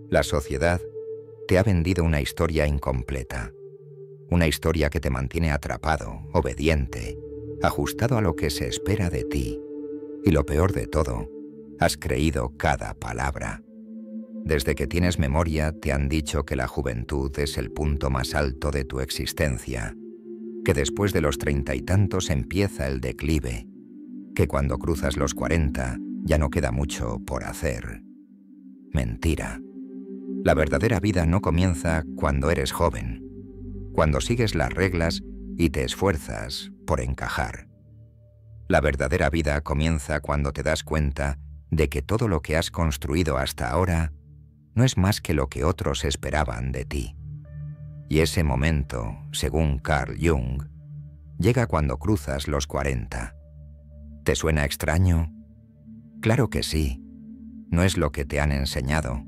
La sociedad te ha vendido una historia incompleta, una historia que te mantiene atrapado, obediente, ajustado a lo que se espera de ti. Y lo peor de todo, has creído cada palabra. Desde que tienes memoria te han dicho que la juventud es el punto más alto de tu existencia, que después de los 30 y tantos empieza el declive, que cuando cruzas los 40 ya no queda mucho por hacer. Mentira. La verdadera vida no comienza cuando eres joven, cuando sigues las reglas y te esfuerzas por encajar. La verdadera vida comienza cuando te das cuenta de que todo lo que has construido hasta ahora no es más que lo que otros esperaban de ti. Y ese momento, según Carl Jung, llega cuando cruzas los 40. ¿Te suena extraño? Claro que sí. No es lo que te han enseñado,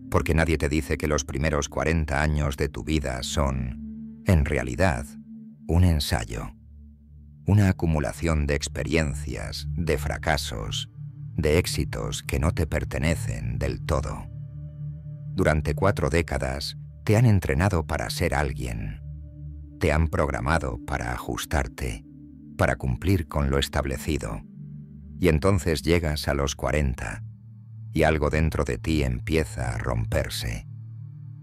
porque nadie te dice que los primeros 40 años de tu vida son, en realidad, un ensayo, una acumulación de experiencias, de fracasos, de éxitos que no te pertenecen del todo. Durante 4 décadas te han entrenado para ser alguien, te han programado para ajustarte, para cumplir con lo establecido, y entonces llegas a los 40 y algo dentro de ti empieza a romperse.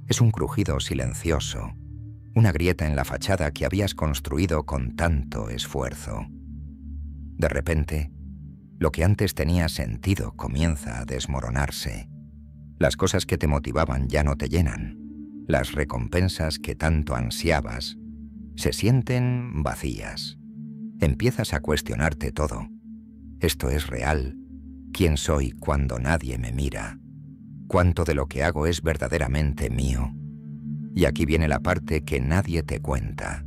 Es un crujido silencioso, una grieta en la fachada que habías construido con tanto esfuerzo. De repente, lo que antes tenía sentido comienza a desmoronarse. Las cosas que te motivaban ya no te llenan. Las recompensas que tanto ansiabas se sienten vacías. Empiezas a cuestionarte todo. ¿Esto es real? ¿Quién soy cuando nadie me mira? ¿Cuánto de lo que hago es verdaderamente mío? Y aquí viene la parte que nadie te cuenta.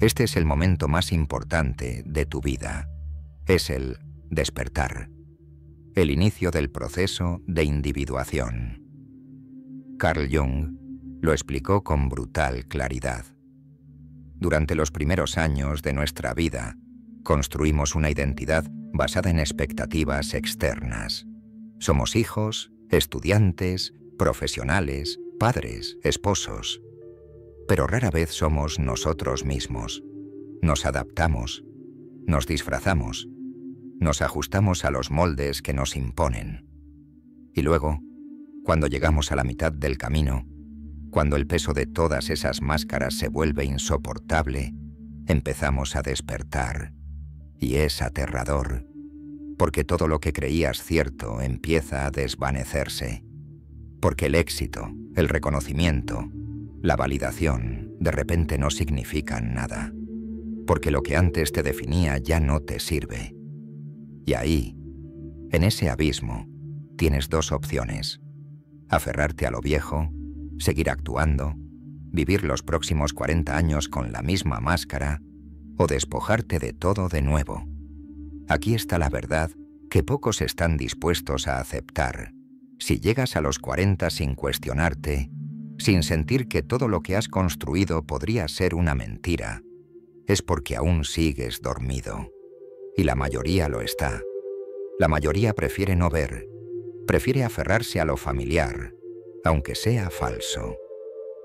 Este es el momento más importante de tu vida. Es el despertar. El inicio del proceso de individuación. Carl Jung lo explicó con brutal claridad. Durante los primeros años de nuestra vida, construimos una identidad basada en expectativas externas. Somos hijos, estudiantes, profesionales, padres, esposos. Pero rara vez somos nosotros mismos. Nos adaptamos, nos disfrazamos, nos ajustamos a los moldes que nos imponen. Y luego, cuando llegamos a la mitad del camino, cuando el peso de todas esas máscaras se vuelve insoportable, empezamos a despertar. Y es aterrador, porque todo lo que creías cierto empieza a desvanecerse. Porque el éxito, el reconocimiento, la validación, de repente no significan nada. Porque lo que antes te definía ya no te sirve. Y ahí, en ese abismo, tienes 2 opciones. Aferrarte a lo viejo, seguir actuando, vivir los próximos 40 años con la misma máscara, o despojarte de todo de nuevo. Aquí está la verdad que pocos están dispuestos a aceptar. Si llegas a los 40 sin cuestionarte, sin sentir que todo lo que has construido podría ser una mentira, es porque aún sigues dormido. Y la mayoría lo está. La mayoría prefiere no ver, prefiere aferrarse a lo familiar, aunque sea falso.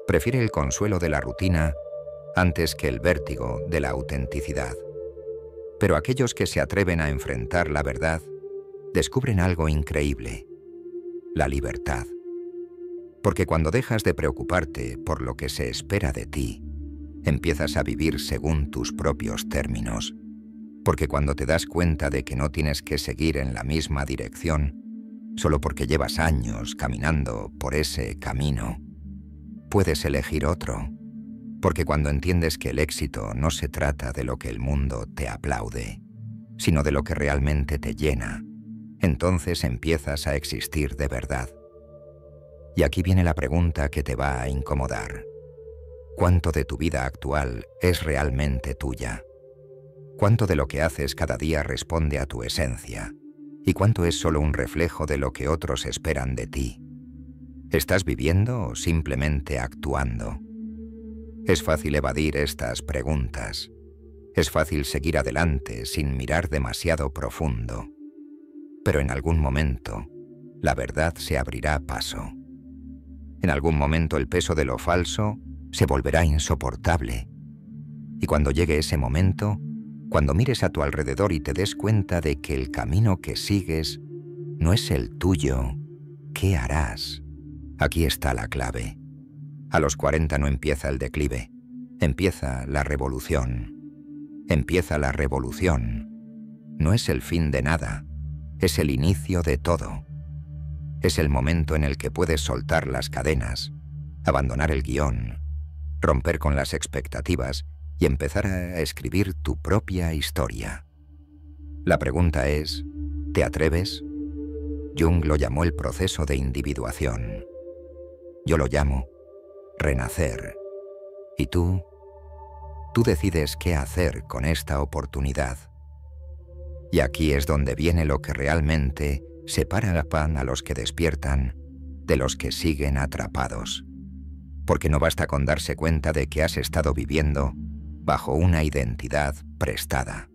Prefiere el consuelo de la rutina antes que el vértigo de la autenticidad. Pero aquellos que se atreven a enfrentar la verdad descubren algo increíble: la libertad. Porque cuando dejas de preocuparte por lo que se espera de ti, empiezas a vivir según tus propios términos. Porque cuando te das cuenta de que no tienes que seguir en la misma dirección, solo porque llevas años caminando por ese camino, puedes elegir otro. Porque cuando entiendes que el éxito no se trata de lo que el mundo te aplaude, sino de lo que realmente te llena, entonces empiezas a existir de verdad. Y aquí viene la pregunta que te va a incomodar. ¿Cuánto de tu vida actual es realmente tuya? ¿Cuánto de lo que haces cada día responde a tu esencia? ¿Y cuánto es solo un reflejo de lo que otros esperan de ti? ¿Estás viviendo o simplemente actuando? Es fácil evadir estas preguntas. Es fácil seguir adelante sin mirar demasiado profundo. Pero en algún momento, la verdad se abrirá paso. En algún momento el peso de lo falso se volverá insoportable. Y cuando llegue ese momento, cuando mires a tu alrededor y te des cuenta de que el camino que sigues no es el tuyo, ¿qué harás? Aquí está la clave. A los 40 no empieza el declive, empieza la revolución. Empieza la revolución. No es el fin de nada, es el inicio de todo. Es el momento en el que puedes soltar las cadenas, abandonar el guión, romper con las expectativas y empezar a escribir tu propia historia. La pregunta es, ¿te atreves? Jung lo llamó el proceso de individuación. Yo lo llamo renacer. ¿Y tú? Tú decides qué hacer con esta oportunidad. Y aquí es donde viene lo que realmente separa a los que despiertan de los que siguen atrapados. Porque no basta con darse cuenta de que has estado viviendo bajo una identidad prestada.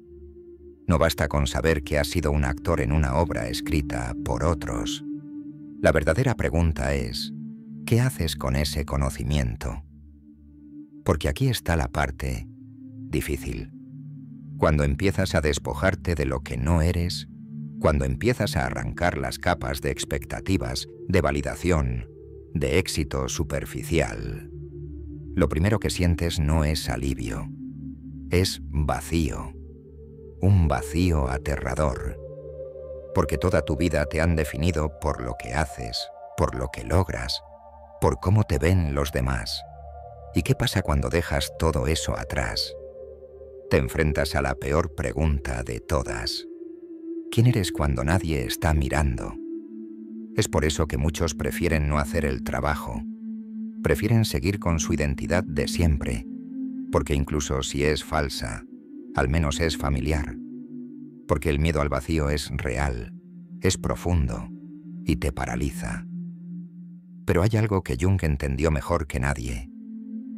No basta con saber que has sido un actor en una obra escrita por otros. La verdadera pregunta es, ¿qué haces con ese conocimiento? Porque aquí está la parte difícil. Cuando empiezas a despojarte de lo que no eres, cuando empiezas a arrancar las capas de expectativas, de validación, de éxito superficial, lo primero que sientes no es alivio, es vacío. Un vacío aterrador. Porque toda tu vida te han definido por lo que haces, por lo que logras, por cómo te ven los demás. ¿Y qué pasa cuando dejas todo eso atrás? Te enfrentas a la peor pregunta de todas. ¿Quién eres cuando nadie está mirando? Es por eso que muchos prefieren no hacer el trabajo. Prefieren seguir con su identidad de siempre, porque incluso si es falsa, al menos es familiar. Porque el miedo al vacío es real, es profundo y te paraliza. Pero hay algo que Jung entendió mejor que nadie.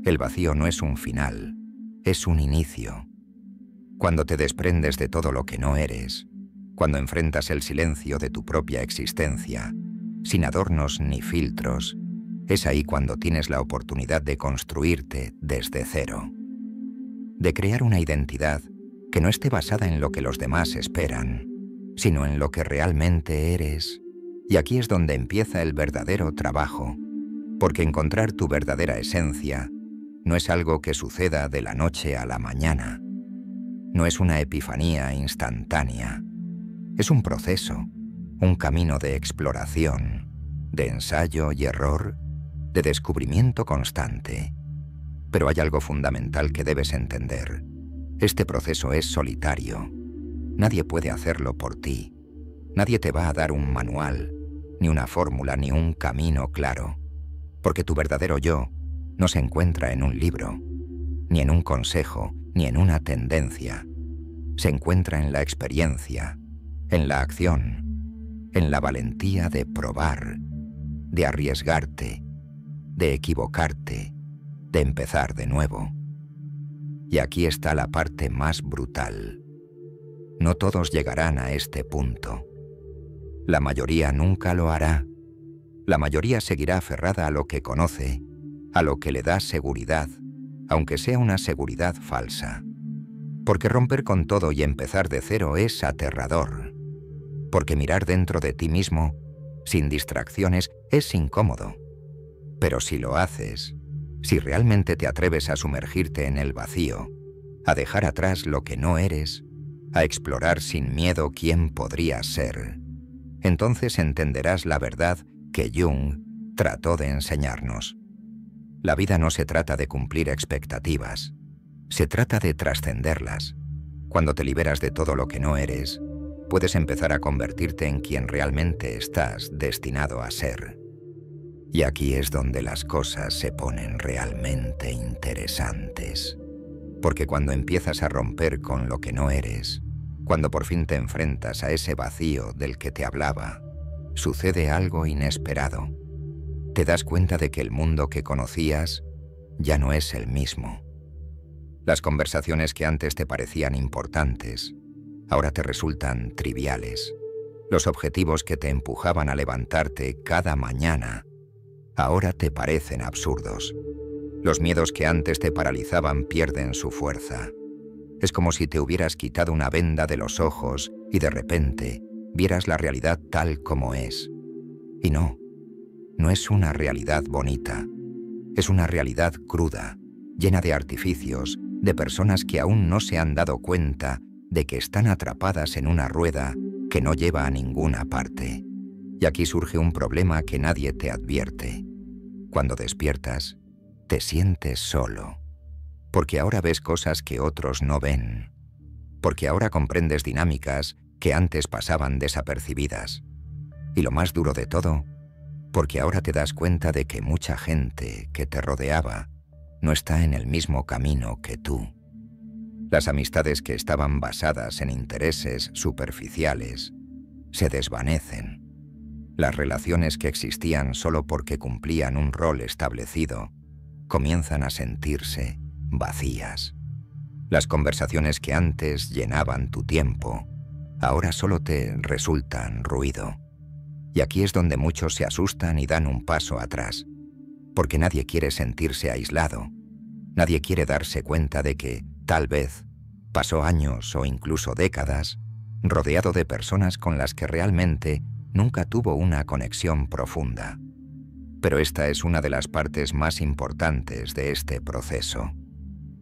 El vacío no es un final, es un inicio. Cuando te desprendes de todo lo que no eres, cuando enfrentas el silencio de tu propia existencia, sin adornos ni filtros, es ahí cuando tienes la oportunidad de construirte desde cero. De crear una identidad que no esté basada en lo que los demás esperan, sino en lo que realmente eres. Y aquí es donde empieza el verdadero trabajo, porque encontrar tu verdadera esencia no es algo que suceda de la noche a la mañana. No es una epifanía instantánea. Es un proceso, un camino de exploración, de ensayo y error, de descubrimiento constante. Pero hay algo fundamental que debes entender. Este proceso es solitario. Nadie puede hacerlo por ti. Nadie te va a dar un manual, ni una fórmula, ni un camino claro. Porque tu verdadero yo no se encuentra en un libro, ni en un consejo, ni en una tendencia. Se encuentra en la experiencia, en la acción, en la valentía de probar, de arriesgarte, de equivocarte, de empezar de nuevo. Y aquí está la parte más brutal. No todos llegarán a este punto. La mayoría nunca lo hará. La mayoría seguirá aferrada a lo que conoce, a lo que le da seguridad, aunque sea una seguridad falsa. Porque romper con todo y empezar de cero es aterrador. Porque mirar dentro de ti mismo, sin distracciones, es incómodo. Pero si lo haces, si realmente te atreves a sumergirte en el vacío, a dejar atrás lo que no eres, a explorar sin miedo quién podrías ser, entonces entenderás la verdad que Jung trató de enseñarnos. La vida no se trata de cumplir expectativas, se trata de trascenderlas. Cuando te liberas de todo lo que no eres, puedes empezar a convertirte en quien realmente estás destinado a ser. Y aquí es donde las cosas se ponen realmente interesantes. Porque cuando empiezas a romper con lo que no eres, cuando por fin te enfrentas a ese vacío del que te hablaba, sucede algo inesperado. Te das cuenta de que el mundo que conocías ya no es el mismo. Las conversaciones que antes te parecían importantes, ahora te resultan triviales. Los objetivos que te empujaban a levantarte cada mañana, ahora te parecen absurdos. Los miedos que antes te paralizaban pierden su fuerza. Es como si te hubieras quitado una venda de los ojos y de repente vieras la realidad tal como es. Y no es una realidad bonita. Es una realidad cruda, llena de artificios, de personas que aún no se han dado cuenta de que están atrapadas en una rueda que no lleva a ninguna parte. Y aquí surge un problema que nadie te advierte. Cuando despiertas, te sientes solo. Porque ahora ves cosas que otros no ven. Porque ahora comprendes dinámicas que antes pasaban desapercibidas. Y lo más duro de todo, porque ahora te das cuenta de que mucha gente que te rodeaba no está en el mismo camino que tú. Las amistades que estaban basadas en intereses superficiales se desvanecen. Las relaciones que existían solo porque cumplían un rol establecido comienzan a sentirse vacías. Las conversaciones que antes llenaban tu tiempo ahora solo te resultan ruido. Y aquí es donde muchos se asustan y dan un paso atrás, porque nadie quiere sentirse aislado. Nadie quiere darse cuenta de que, tal vez, pasó años o incluso décadas rodeado de personas con las que realmente nunca tuvo una conexión profunda. Pero esta es una de las partes más importantes de este proceso,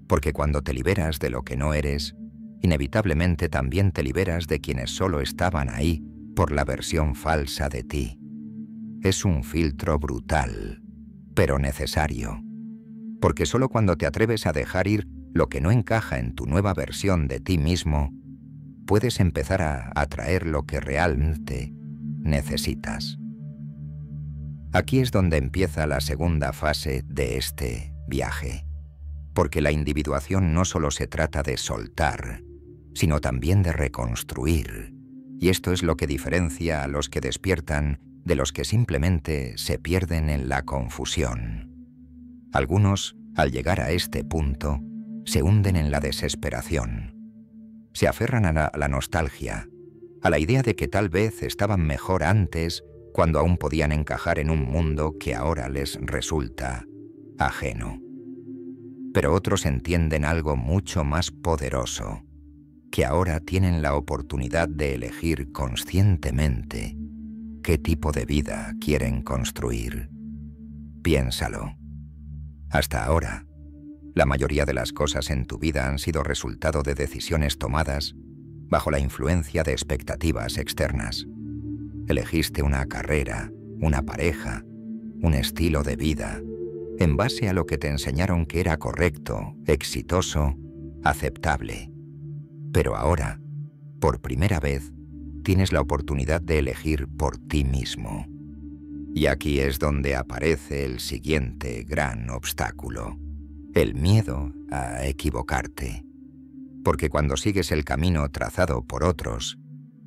porque cuando te liberas de lo que no eres, inevitablemente también te liberas de quienes solo estaban ahí por la versión falsa de ti. Es un filtro brutal, pero necesario, porque solo cuando te atreves a dejar ir lo que no encaja en tu nueva versión de ti mismo, puedes empezar a atraer lo que realmente necesitas. Aquí es donde empieza la segunda fase de este viaje, porque la individuación no solo se trata de soltar, sino también de reconstruir. Y esto es lo que diferencia a los que despiertan de los que simplemente se pierden en la confusión. Algunos, al llegar a este punto, se hunden en la desesperación. Se aferran a la nostalgia, a la idea de que tal vez estaban mejor antes cuando aún podían encajar en un mundo que ahora les resulta ajeno. Pero otros entienden algo mucho más poderoso, que ahora tienen la oportunidad de elegir conscientemente qué tipo de vida quieren construir. Piénsalo. Hasta ahora, la mayoría de las cosas en tu vida han sido resultado de decisiones tomadas bajo la influencia de expectativas externas. Elegiste una carrera, una pareja, un estilo de vida, en base a lo que te enseñaron que era correcto, exitoso, aceptable. Pero ahora, por primera vez, tienes la oportunidad de elegir por ti mismo. Y aquí es donde aparece el siguiente gran obstáculo: el miedo a equivocarte. Porque cuando sigues el camino trazado por otros,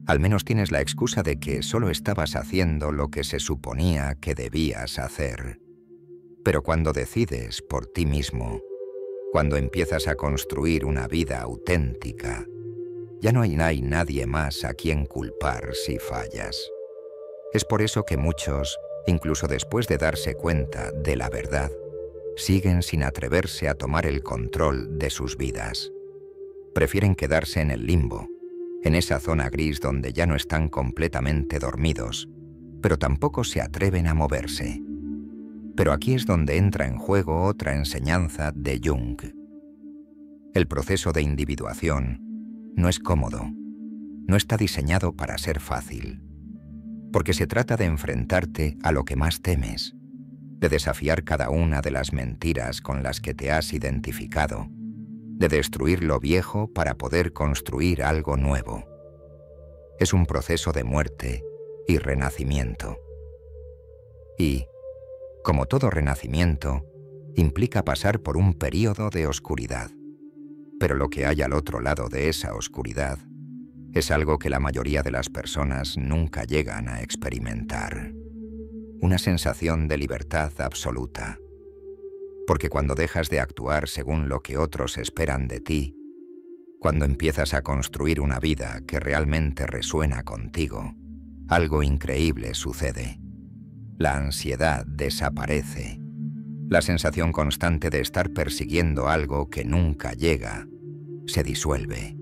al menos tienes la excusa de que solo estabas haciendo lo que se suponía que debías hacer. Pero cuando decides por ti mismo, cuando empiezas a construir una vida auténtica, ya no hay nadie más a quien culpar si fallas. Es por eso que muchos, incluso después de darse cuenta de la verdad, siguen sin atreverse a tomar el control de sus vidas. Prefieren quedarse en el limbo, en esa zona gris donde ya no están completamente dormidos, pero tampoco se atreven a moverse. Pero aquí es donde entra en juego otra enseñanza de Jung. El proceso de individuación no es cómodo, no está diseñado para ser fácil, porque se trata de enfrentarte a lo que más temes, de desafiar cada una de las mentiras con las que te has identificado, de destruir lo viejo para poder construir algo nuevo. Es un proceso de muerte y renacimiento. Y, como todo renacimiento, implica pasar por un período de oscuridad. Pero lo que hay al otro lado de esa oscuridad es algo que la mayoría de las personas nunca llegan a experimentar. Una sensación de libertad absoluta. Porque cuando dejas de actuar según lo que otros esperan de ti, cuando empiezas a construir una vida que realmente resuena contigo, algo increíble sucede. La ansiedad desaparece. La sensación constante de estar persiguiendo algo que nunca llega se disuelve.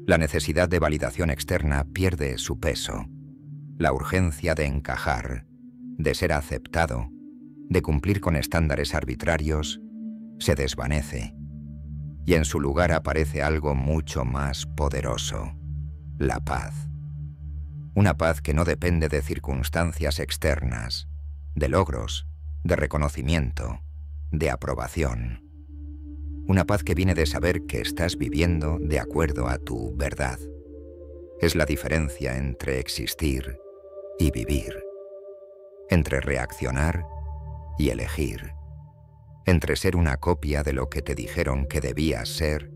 La necesidad de validación externa pierde su peso. La urgencia de encajar, de ser aceptado, de cumplir con estándares arbitrarios, se desvanece. Y en su lugar aparece algo mucho más poderoso: la paz. Una paz que no depende de circunstancias externas, de logros, de reconocimiento, de aprobación. Una paz que viene de saber que estás viviendo de acuerdo a tu verdad. Es la diferencia entre existir y vivir, entre reaccionar y elegir, entre ser una copia de lo que te dijeron que debías ser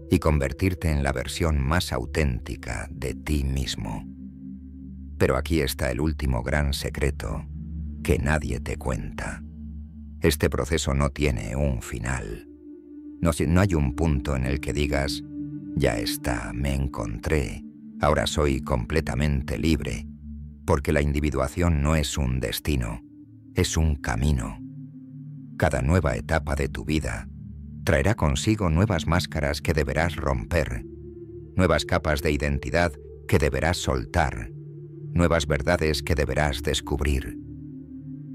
y convertirte en la versión más auténtica de ti mismo. Pero aquí está el último gran secreto que nadie te cuenta. Este proceso no tiene un final. No hay un punto en el que digas: ya está, me encontré, ahora soy completamente libre, porque la individuación no es un destino, es un camino. Cada nueva etapa de tu vida traerá consigo nuevas máscaras que deberás romper, nuevas capas de identidad que deberás soltar, nuevas verdades que deberás descubrir.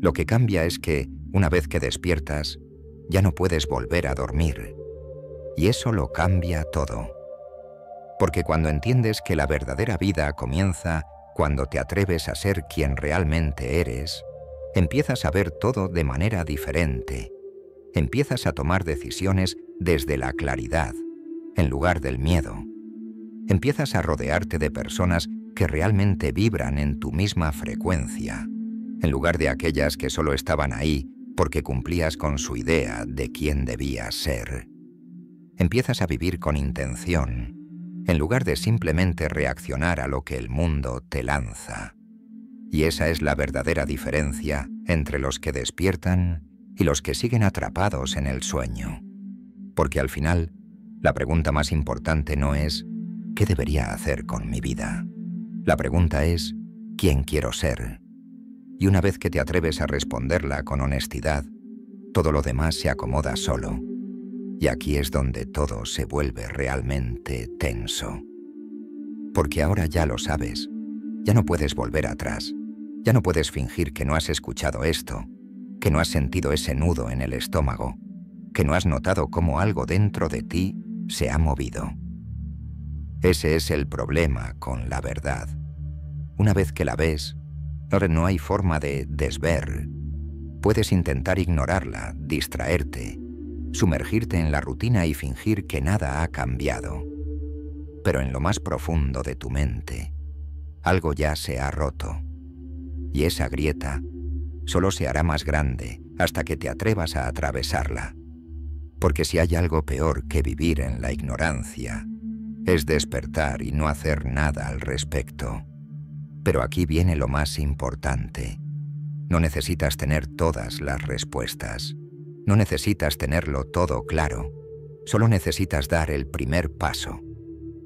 Lo que cambia es que, una vez que despiertas, ya no puedes volver a dormir. Y eso lo cambia todo. Porque cuando entiendes que la verdadera vida comienza cuando te atreves a ser quien realmente eres, empiezas a ver todo de manera diferente. Empiezas a tomar decisiones desde la claridad, en lugar del miedo. Empiezas a rodearte de personas que realmente vibran en tu misma frecuencia, en lugar de aquellas que solo estaban ahí porque cumplías con su idea de quién debías ser. Empiezas a vivir con intención, en lugar de simplemente reaccionar a lo que el mundo te lanza. Y esa es la verdadera diferencia entre los que despiertan y los que siguen atrapados en el sueño. Porque al final, la pregunta más importante no es ¿qué debería hacer con mi vida? La pregunta es ¿quién quiero ser? Y una vez que te atreves a responderla con honestidad, todo lo demás se acomoda solo. Y aquí es donde todo se vuelve realmente tenso. Porque ahora ya lo sabes, ya no puedes volver atrás, ya no puedes fingir que no has escuchado esto, que no has sentido ese nudo en el estómago, que no has notado cómo algo dentro de ti se ha movido. Ese es el problema con la verdad. Una vez que la ves, no hay forma de desver. Puedes intentar ignorarla, distraerte, sumergirte en la rutina y fingir que nada ha cambiado. Pero en lo más profundo de tu mente, algo ya se ha roto. Y esa grieta solo se hará más grande hasta que te atrevas a atravesarla. Porque si hay algo peor que vivir en la ignorancia, es despertar y no hacer nada al respecto. Pero aquí viene lo más importante. No necesitas tener todas las respuestas. No necesitas tenerlo todo claro. Solo necesitas dar el primer paso.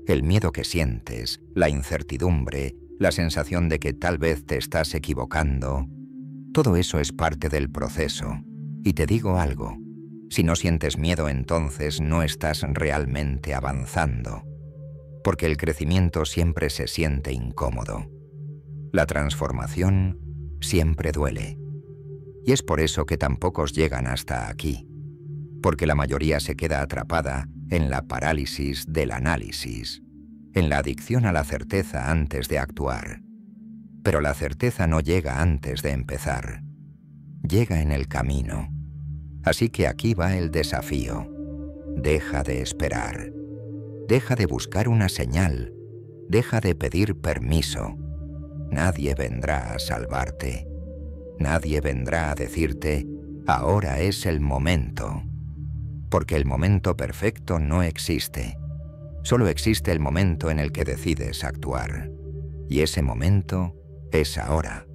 El miedo que sientes, la incertidumbre, la sensación de que tal vez te estás equivocando, todo eso es parte del proceso. Y te digo algo, si no sientes miedo, entonces no estás realmente avanzando. Porque el crecimiento siempre se siente incómodo. La transformación siempre duele. Y es por eso que tan pocos llegan hasta aquí. Porque la mayoría se queda atrapada en la parálisis del análisis, en la adicción a la certeza antes de actuar. Pero la certeza no llega antes de empezar. Llega en el camino. Así que aquí va el desafío. Deja de esperar. Deja de buscar una señal. Deja de pedir permiso. Nadie vendrá a salvarte. Nadie vendrá a decirte, ahora es el momento. Porque el momento perfecto no existe. Solo existe el momento en el que decides actuar. Y ese momento es ahora.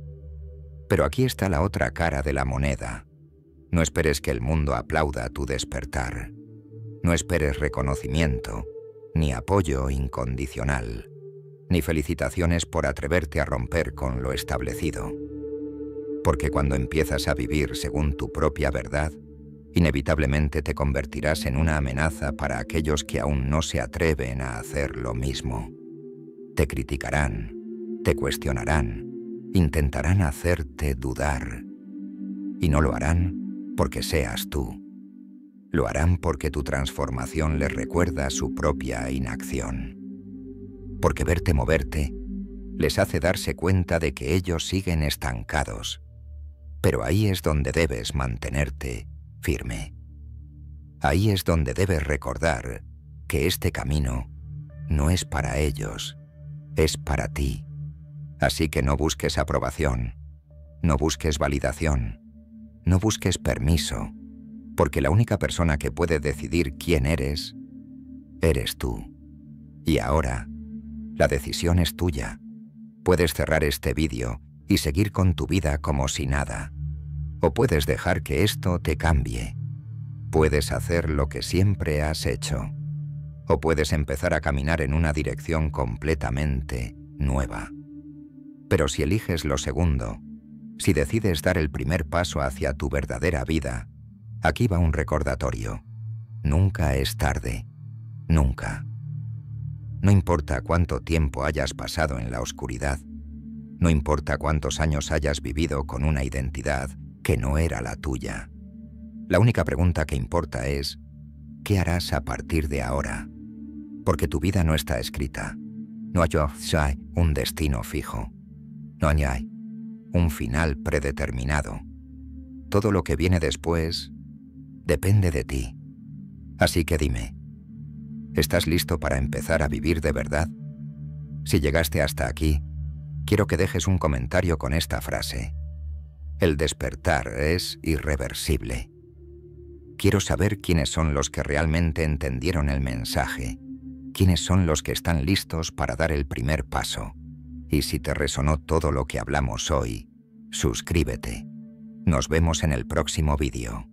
Pero aquí está la otra cara de la moneda. No esperes que el mundo aplauda tu despertar. No esperes reconocimiento, ni apoyo incondicional, ni felicitaciones por atreverte a romper con lo establecido. Porque cuando empiezas a vivir según tu propia verdad, inevitablemente te convertirás en una amenaza para aquellos que aún no se atreven a hacer lo mismo. Te criticarán, te cuestionarán, intentarán hacerte dudar. Y no lo harán porque seas tú. Lo harán porque tu transformación les recuerda su propia inacción. Porque verte moverte les hace darse cuenta de que ellos siguen estancados. Pero ahí es donde debes mantenerte firme. Ahí es donde debes recordar que este camino no es para ellos, es para ti. Así que no busques aprobación, no busques validación, no busques permiso, porque la única persona que puede decidir quién eres tú. Y ahora, la decisión es tuya. Puedes cerrar este vídeo y seguir con tu vida como si nada. O puedes dejar que esto te cambie. Puedes hacer lo que siempre has hecho. O puedes empezar a caminar en una dirección completamente nueva. Pero si eliges lo segundo, si decides dar el primer paso hacia tu verdadera vida, aquí va un recordatorio. Nunca es tarde. Nunca. No importa cuánto tiempo hayas pasado en la oscuridad. No importa cuántos años hayas vivido con una identidad que no era la tuya. La única pregunta que importa es, ¿qué harás a partir de ahora? Porque tu vida no está escrita. No hay un destino fijo. No hay un final predeterminado. Todo lo que viene después depende de ti. Así que dime, ¿estás listo para empezar a vivir de verdad? Si llegaste hasta aquí, quiero que dejes un comentario con esta frase. El despertar es irreversible. Quiero saber quiénes son los que realmente entendieron el mensaje, quiénes son los que están listos para dar el primer paso. Y si te resonó todo lo que hablamos hoy, suscríbete. Nos vemos en el próximo vídeo.